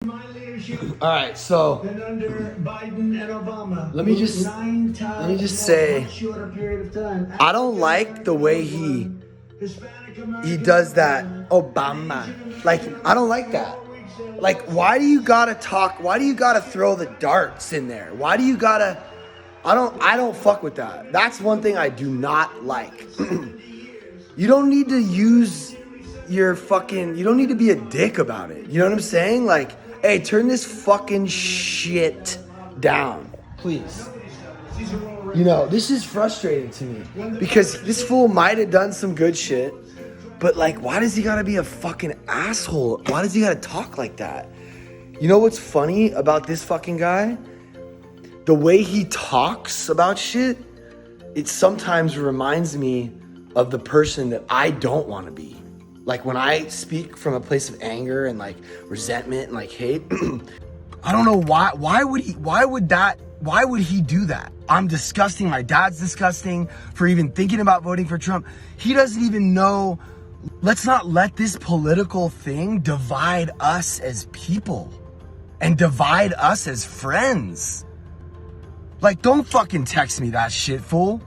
All right, so under Biden and Obama. let me just say, I don't like the way he does that Obama. Like, I don't like that. Like, why do you gotta talk? Why do you gotta throw the darts in there? Why do you gotta? I don't fuck with that. That's one thing I do not like. You don't need to use your fucking, you don't need to be a dick about it. You know what I'm saying? Like, hey, turn this fucking shit down, please. You know, this is frustrating to me because this fool might have done some good shit, but like, why does he gotta be a fucking asshole? Why does he gotta talk like that? You know what's funny about this fucking guy? The way he talks about shit, it sometimes reminds me of the person that I don't want to be. Like when I speak from a place of anger and like resentment and like hate, I don't know why would he do that? I'm disgusting. My dad's disgusting for even thinking about voting for Trump. He doesn't even know. Let's not let this political thing divide us as people and divide us as friends. Like, don't fucking text me that shit, fool.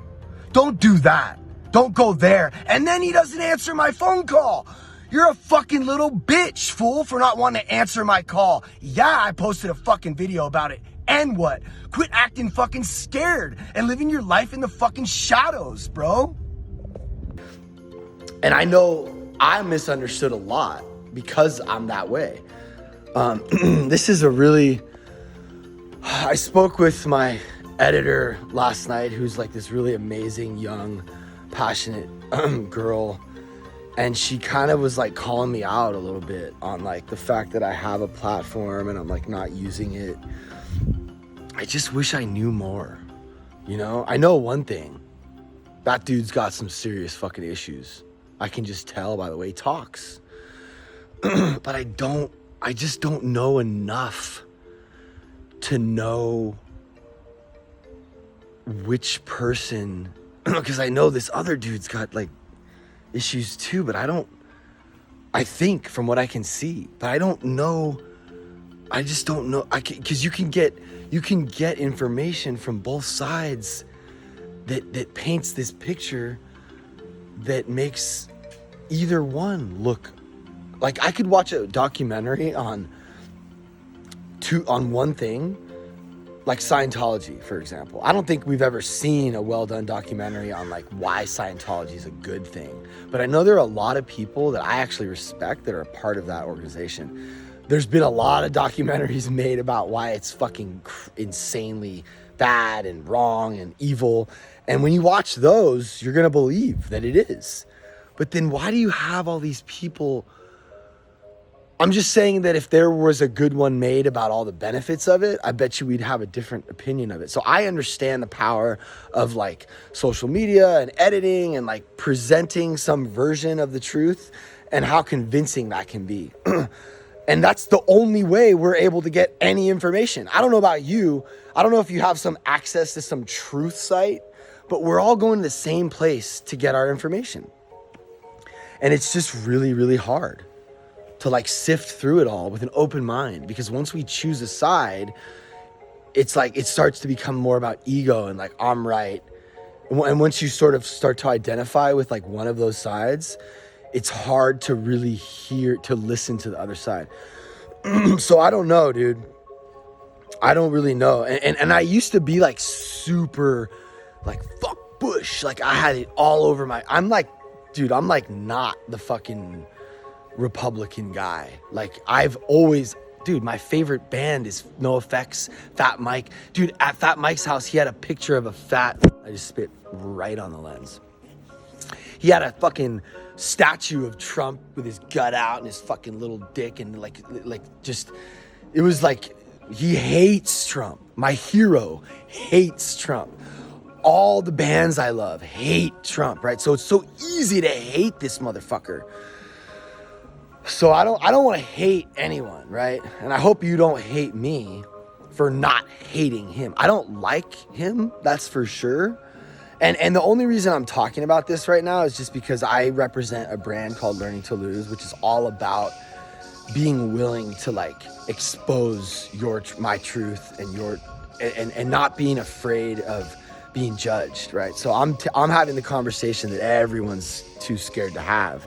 Don't do that. Don't go there. And then he doesn't answer my phone call. You're a fucking little bitch, fool, for not wanting to answer my call. Yeah, I posted a fucking video about it. And what? Quit acting fucking scared and living your life in the fucking shadows, bro. And I know I misunderstood a lot because I'm that way. This is a really... I spoke with my editor last night, who's like this really amazing, young, passionate girl, and she kind of was like calling me out a little bit on like the fact that I have a platform and I'm like not using it. I just wish I knew more, you know? I know one thing, that dude's got some serious fucking issues. I can just tell by the way he talks. But I just don't know enough to know which person, because I know this other dude's got like issues too, but I think from what I can see, but I don't know. I just don't know. Because you can get information from both sides that paints this picture that makes either one look like. I could watch a documentary on one thing, like Scientology, for example. I don't think we've ever seen a well-done documentary on like why Scientology is a good thing. But I know there are a lot of people that I actually respect that are a part of that organization. There's been a lot of documentaries made about why it's fucking insanely bad and wrong and evil. And when you watch those, you're going to believe that it is. But then why do you have all these people? I'm just saying that if there was a good one made about all the benefits of it, I bet you we'd have a different opinion of it. So I understand the power of like social media and editing and like presenting some version of the truth and how convincing that can be. And that's the only way we're able to get any information. I don't know about you. I don't know if you have some access to some truth site, but we're all going to the same place to get our information. And it's just really, really hard to like sift through it all with an open mind, because once we choose a side, it's like it starts to become more about ego and like I'm right. And once you sort of start to identify with like one of those sides, it's hard to really listen to the other side. So I don't know, dude. I don't really know. And I used to be like super like fuck Bush. Like I had it all over I'm like not the fucking Republican guy. Like I've always, dude, my favorite band is NoFX, Fat Mike. Dude, at Fat Mike's house, he had a picture of I just spit right on the lens. He had a fucking statue of Trump with his gut out and his fucking little dick and like just, it was like, he hates Trump. My hero hates Trump. All the bands I love hate Trump, right? So it's so easy to hate this motherfucker. So I don't want to hate anyone, right? And I hope you don't hate me for not hating him. I don't like him, that's for sure. And the only reason I'm talking about this right now is just because I represent a brand called Learning to Lose, which is all about being willing to like expose my truth and not being afraid of being judged, right? So I'm having the conversation that everyone's too scared to have.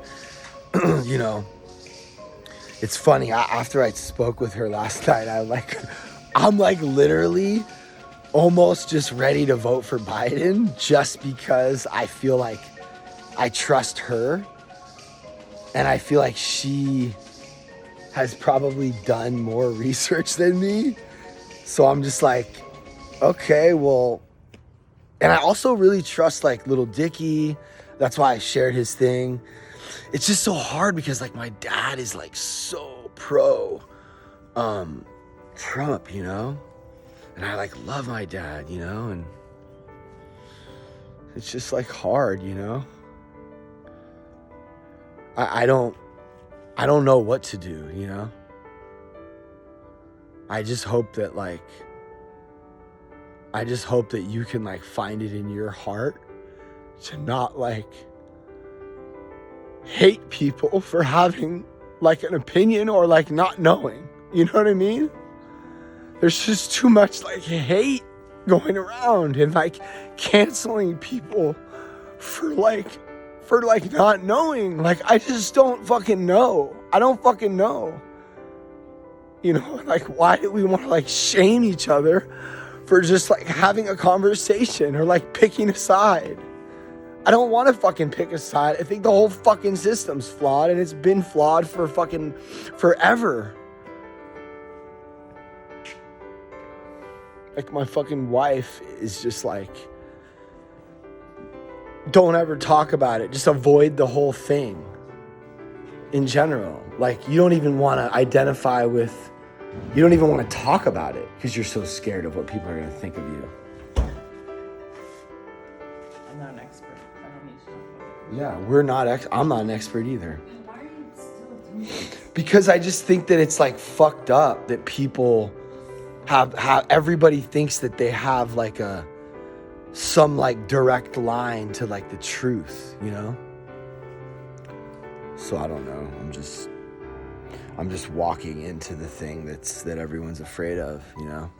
You know, it's funny. After I spoke with her last night, I'm like literally almost just ready to vote for Biden just because I feel like I trust her, and I feel like she has probably done more research than me. So I'm just like, okay, well, and I also really trust like little Dicky. That's why I shared his thing. It's just so hard because like my dad is like so pro Trump, you know? And I like love my dad, you know? And it's just like hard, you know? I don't know what to do, you know? I just hope that you can like find it in your heart to not like hate people for having like an opinion or like not knowing. You know what I mean? There's just too much like hate going around and like canceling people for not knowing. Like, I just don't fucking know. I don't fucking know. You know, like, why do we want to like shame each other for just like having a conversation or like picking a side? I don't want to fucking pick a side. I think the whole fucking system's flawed, and it's been flawed for fucking forever. Like, my fucking wife is just like, don't ever talk about it. Just avoid the whole thing in general. Like, you don't even want to identify with, you don't even want to talk about it because you're so scared of what people are going to think of you. I'm not an expert. I don't need to talk about it. Yeah, I'm not an expert either. Why are you still doing this? Because I just think that it's like fucked up that people have everybody thinks that they have like some like direct line to like the truth, you know? So I don't know. I'm just walking into the thing that everyone's afraid of, you know?